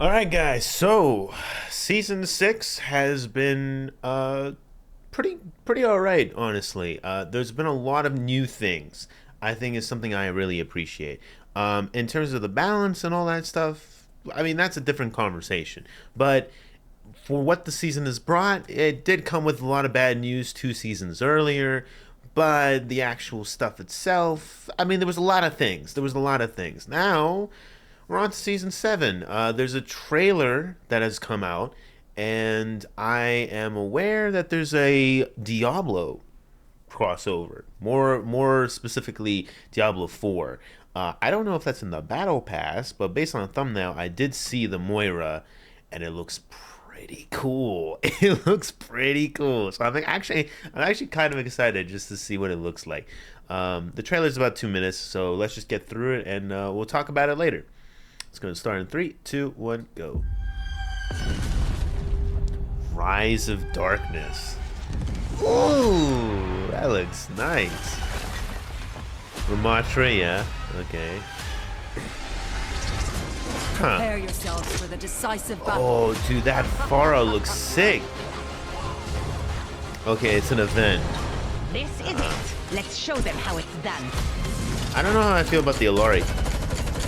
All right, guys. So, season 6 has been pretty all right, honestly. There's been a lot of new things. I think is something I really appreciate. In terms of the balance and all that stuff, I mean that's a different conversation. But for what the season has brought, it did come with a lot of bad news 2 seasons earlier. But the actual stuff itself, I mean, there was a lot of things. There was a lot of things. Now we're on to season 7. There's a trailer that has come out, and I am aware that there's a Diablo crossover. More specifically, Diablo 4. I don't know if that's in the battle pass, but based on the thumbnail, I did see the Moira, and it looks pretty cool. It looks pretty cool. So I'm actually kind of excited just to see what it looks like. The trailer's about 2 minutes, so let's just get through it, and we'll talk about it later. It's going to start in 3, 2, 1, go. Rise of Darkness. Ooh, that looks nice. Ramatra, yeah. Okay. Huh. Prepare yourselves for the decisive battle. Oh, dude, that Pharah looks sick. Okay, it's an event. This is it. Let's show them how it's done. I don't know how I feel about the Alari.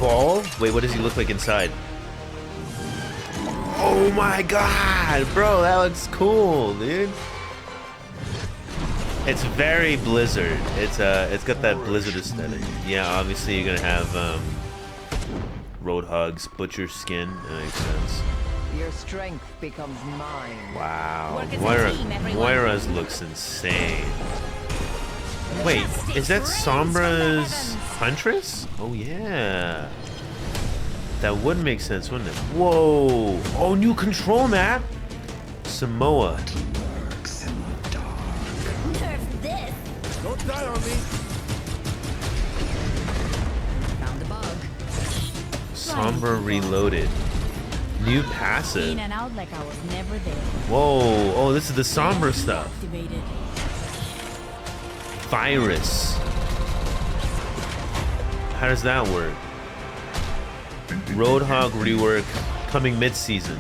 Ball? Wait, what does he look like inside? Oh my god, bro, that looks cool, dude. It's very Blizzard. It's got that Blizzard aesthetic. Yeah, obviously you're gonna have Roadhog's butcher skin. That makes sense. Your strength becomes mine. Wow, Work as a team, everyone. Moira's looks insane. Wait, is that Sombra's Huntress? Oh yeah. That would make sense, wouldn't it? Whoa! Oh, new control map! Samoa. Nerf this. Don't die on me. Found the bug. Sombra Reloaded. New passive. In and out like I was never there. Whoa! Oh, this is the Sombra stuff. Activated. Virus. How does that work? Roadhog rework coming mid-season.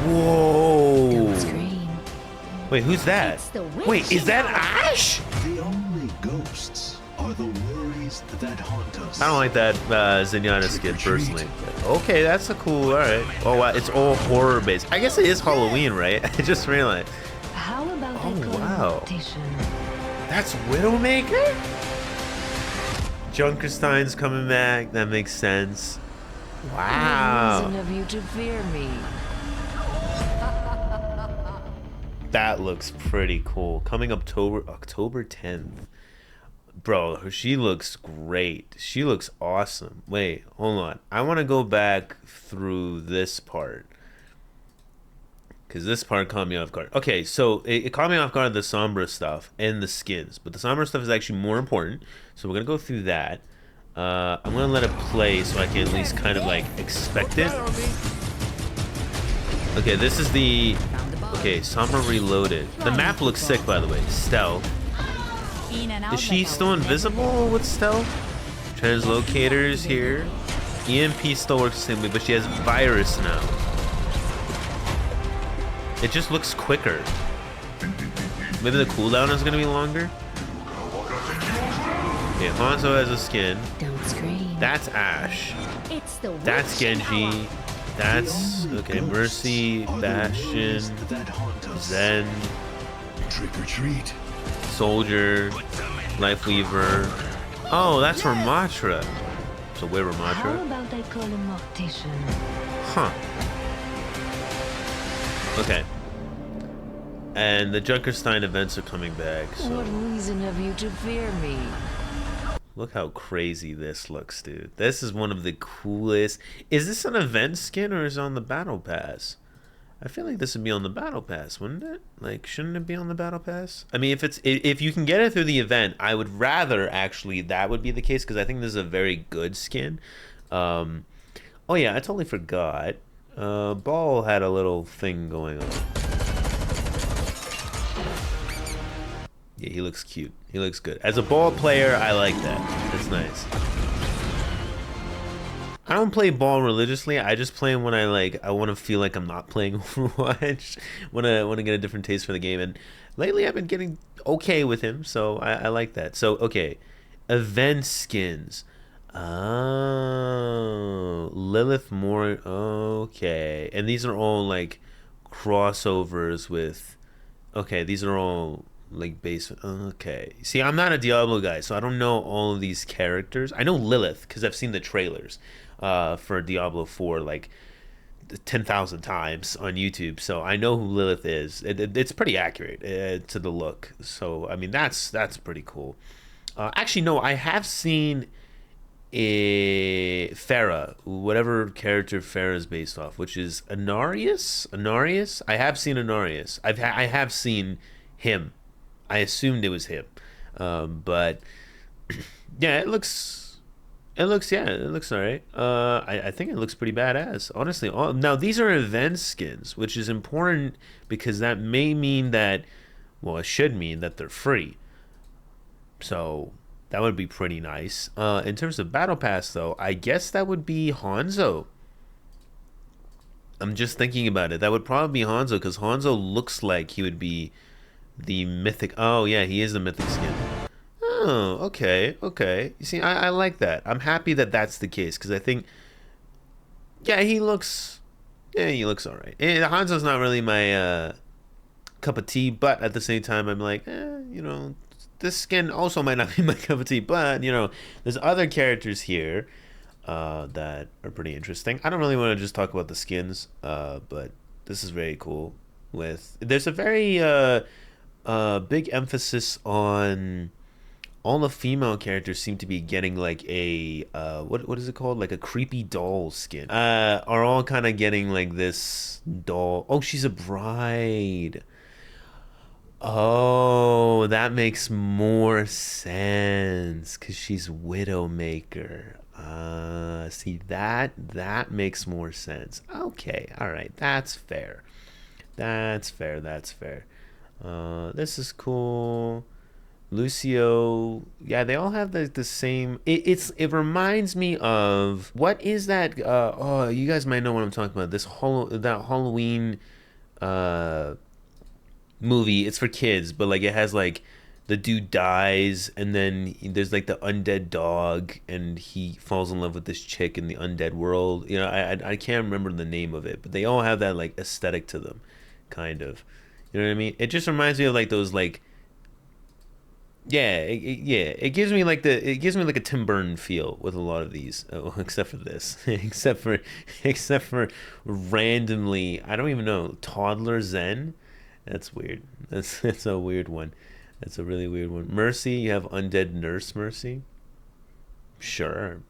Whoa! Don't scream. Wait, who's that? It's the witch. Wait, is that Ash? The only ghosts are the worries that haunt us. I don't like that Zenyatta skin personally. Okay, that's a cool. All right. Oh wow, it's all horror based. I guess it is Halloween, right? I just realized. How about Oh, I call wow. a mortician? That's Widowmaker? Junkerstein's coming back. That makes sense. No Wow. reason of you to fear me. That looks pretty cool. Coming October 10th. Bro, she looks great. She looks awesome. Wait, hold on. I want to go back through this part. Because this part caught me off guard. Okay, so it caught me off guard, the Sombra stuff and the skins. But the Sombra stuff is actually more important. So we're going to go through that. I'm going to let it play so I can at least kind of like expect it. Die on me. Okay, this is the... Found the bug. Okay, Sombra Reloaded. The map looks sick, by the way. Stealth. In and out Is she like I still was never invisible with stealth? Translocators here. EMP still works the same way, but she has virus now. It just looks quicker. Maybe the cooldown is gonna be longer. Okay, Hanzo has a skin. Don't scream. That's Ash. there. It's the That's witch Genji. That's okay. Mercy, Bastion, That haunt us. Zen, Trick or treat. Soldier, Lifeweaver. Oh, that's Ramatra. So where How Ramatra? about I call a mortician? Huh. Okay. And the Junkerstein events are coming back, What so reason have you to fear me? look how crazy this looks, dude. This is one of the coolest. Is this an event skin or is it on the battle pass? I feel like this would be on the battle pass, wouldn't it? Like, shouldn't it be on the battle pass? I mean, if you can get it through the event, I would rather actually that would be the case because I think this is a very good skin. Oh yeah, I totally forgot. Ball had a little thing going on. Yeah, he looks cute. He looks good. As a ball player, I like that. That's nice. I don't play ball religiously. I just play him when I want to feel like I'm not playing Overwatch. Want to get a different taste for the game. And lately I've been getting okay with him, so I like that. So okay, event skins. Oh, Lilith Moore. Okay, and these are all like crossovers with. Okay, these are all like base. Okay, see, I'm not a Diablo guy, so I don't know all of these characters. I know Lilith because I've seen the trailers, for Diablo 4 like 10,000 times on YouTube, so I know who Lilith is. It's pretty accurate to the look. So I mean, that's pretty cool. Actually, no, I have seen Farah, whatever character Farah is based off, which is Anarius. Anarius. I have seen Anarius. I have seen him. I assumed it was him, but yeah, it looks alright. I think it looks pretty badass, honestly. Now these are event skins, which is important because that may mean that, well, it should mean that they're free. So that would be pretty nice. In terms of battle pass, though, I guess that would be Hanzo. I'm just thinking about it. That would probably be Hanzo because Hanzo looks like he would be the mythic. Oh yeah, he is the mythic skin. Oh, okay, okay. You see, I like that. I'm happy that that's the case because I think, yeah, he looks all right. And Hanzo's not really my cup of tea, but at the same time, I'm like, this skin also might not be my cup of tea. But there's other characters here that are pretty interesting. I don't really want to just talk about the skins, but this is very cool. There's a very big emphasis on all the female characters seem to be getting like a what is it called, like a creepy doll skin, are all kind of getting like this doll. Oh, she's a bride. Oh, that makes more sense because she's Widowmaker. See, that makes more sense. Okay, all right, that's fair. That's fair. This is cool. Lucio, yeah, they all have the same. It reminds me of, what is that? Oh, you guys might know what I'm talking about. That Halloween movie. It's for kids, but like it has like the dude dies, and then there's like the undead dog, and he falls in love with this chick in the undead world. I can't remember the name of it, but they all have that like aesthetic to them, kind of. You know what I mean? It just reminds me of like those like. Yeah, it gives me like a Tim Burton feel with a lot of these, except for this, except for randomly, I don't even know, Toddler Zen. That's weird. That's a weird one. That's a really weird one. Mercy, you have Undead Nurse Mercy. Sure,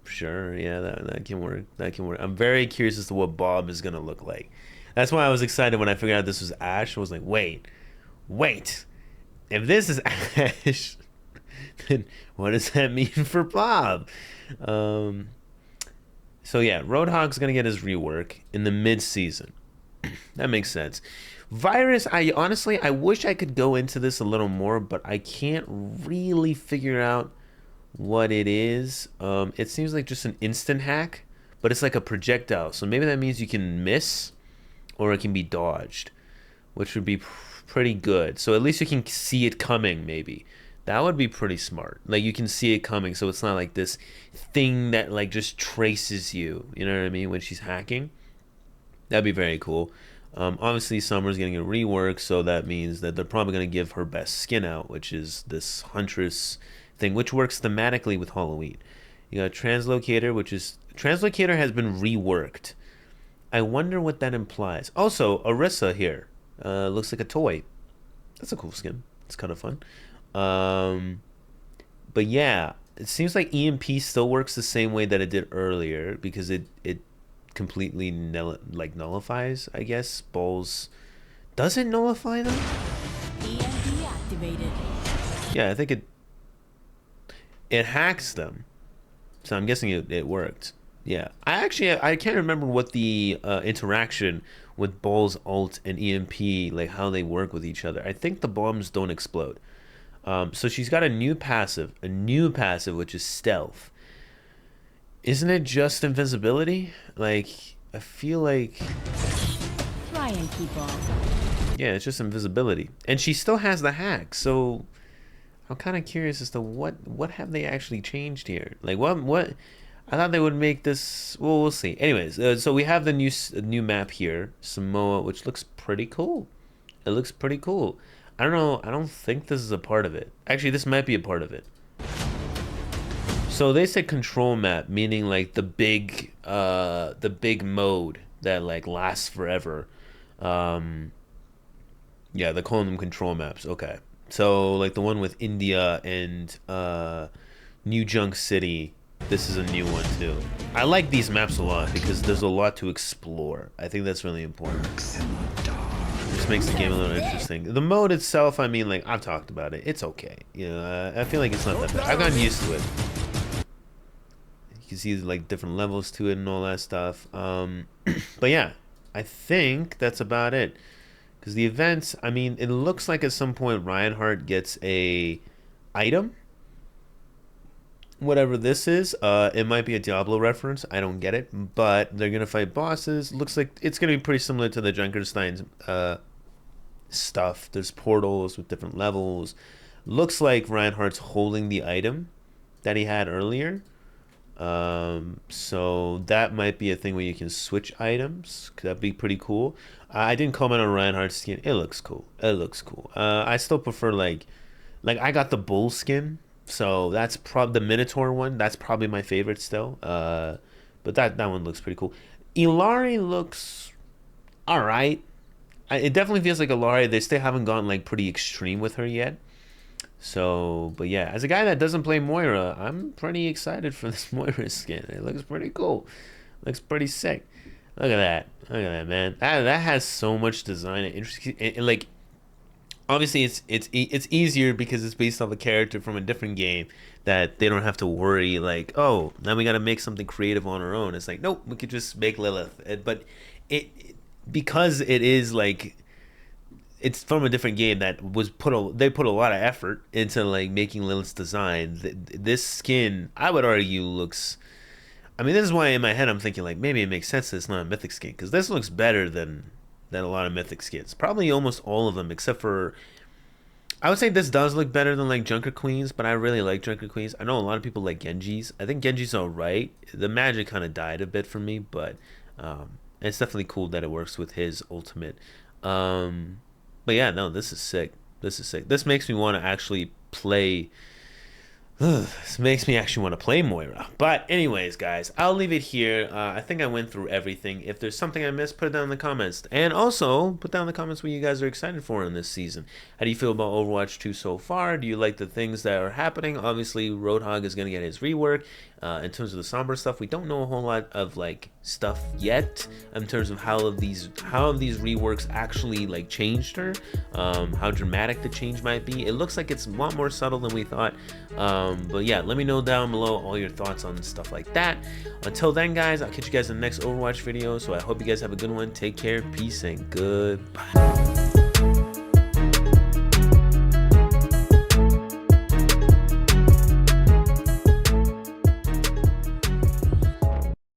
yeah, that can work. That can work. I'm very curious as to what Bob is gonna look like. That's why I was excited when I figured out this was Ash. I was like, wait. If this is Ash, then what does that mean for Bob? So yeah, Roadhog's gonna get his rework in the mid-season. That makes sense. Virus, I wish I could go into this a little more, but I can't really figure out what it is. It seems like just an instant hack, but it's like a projectile. So maybe that means you can miss, or it can be dodged, which would be pretty good. So at least you can see it coming, maybe. That would be pretty smart. Like you can see it coming, so it's not like this thing that like just traces you. You know what I mean? When she's hacking, that'd be very cool. Obviously, Summer's getting a rework, so that means that they're probably going to give her best skin out, which is this Huntress thing, which works thematically with Halloween. You got Translocator, Translocator has been reworked. I wonder what that implies. Also, Orisa here looks like a toy. That's a cool skin. It's kind of fun. But yeah, it seems like EMP still works the same way that it did earlier because it completely nullifies, I guess. Balls. Does it nullify them? EMP activated. Yeah, I think it hacks them. So I'm guessing it worked. Yeah. I can't remember what the interaction with Ball's ult and EMP, like how they work with each other. I think the bombs don't explode. So she's got a new passive which is stealth. Isn't it just invisibility? Like, I feel like, Try and keep up. yeah, it's just invisibility. And she still has the hack, so I'm kind of curious as to what have they actually changed here? Like, what? I thought they would make this. Well, we'll see. Anyways, so we have the new map here, Samoa, which looks pretty cool. It looks pretty cool. I don't know. I don't think this is a part of it. Actually, this might be a part of it. So they said control map, meaning like the big mode that like lasts forever. Yeah, they're calling them control maps. Okay. So like the one with India and New Junk City, this is a new one too. I like these maps a lot because there's a lot to explore. I think that's really important. It just makes the game a little interesting. The mode itself, I mean, like I've talked about it. It's okay. You know, I feel like it's not that bad. I've gotten used to it. You can see like different levels to it and all that stuff. But yeah, I think that's about it. Because the events, I mean, it looks like at some point Reinhardt gets a item. Whatever this is, it might be a Diablo reference. I don't get it. But they're going to fight bosses. Looks like it's going to be pretty similar to the Junkerstein's stuff. There's portals with different levels. Looks like Reinhardt's holding the item that he had earlier. So that might be a thing where you can switch items. That'd be pretty cool. I didn't comment on Reinhardt's skin. It looks cool. It looks cool. I still prefer like I got the bull skin, so that's probably the Minotaur one. That's probably my favorite still. But that one looks pretty cool. Ilari looks all right. It definitely feels like Ilari. They still haven't gone like pretty extreme with her yet. So, but yeah, as a guy that doesn't play Moira, I'm pretty excited for this Moira skin. It looks pretty cool. Looks pretty sick. Look at that. Look at that, man. That has so much design and interesting. And like, obviously, it's easier because it's based off a character from a different game that they don't have to worry like, oh, now we got to make something creative on our own. It's like, nope, we could just make Lilith. But because it is like, it's from a different game that was they put a lot of effort into like making Lilith's design. This skin, I would argue, looks. I mean, this is why in my head I'm thinking like maybe it makes sense that it's not a mythic skin because this looks better than a lot of mythic skins. Probably almost all of them except for. I would say this does look better than like Junker Queens, but I really like Junker Queens. I know a lot of people like Genji's. I think Genji's alright. The magic kind of died a bit for me, but it's definitely cool that it works with his ultimate. But yeah, no, this is sick. This is sick. This makes me want to actually play. This makes me actually want to play Moira. But anyways, guys, I'll leave it here. I think I went through everything. If there's something I missed, put it down in the comments. And also, put down in the comments what you guys are excited for in this season. How do you feel about Overwatch 2 so far? Do you like the things that are happening? Obviously, Roadhog is going to get his rework. In terms of the somber stuff, we don't know a whole lot of like stuff yet in terms of how these reworks actually like changed her, how dramatic the change might be. It looks like it's a lot more subtle than we thought. But yeah, let me know down below all your thoughts on stuff like that. Until then, guys, I'll catch you guys in the next Overwatch video. So I hope you guys have a good one. Take care, peace, and goodbye.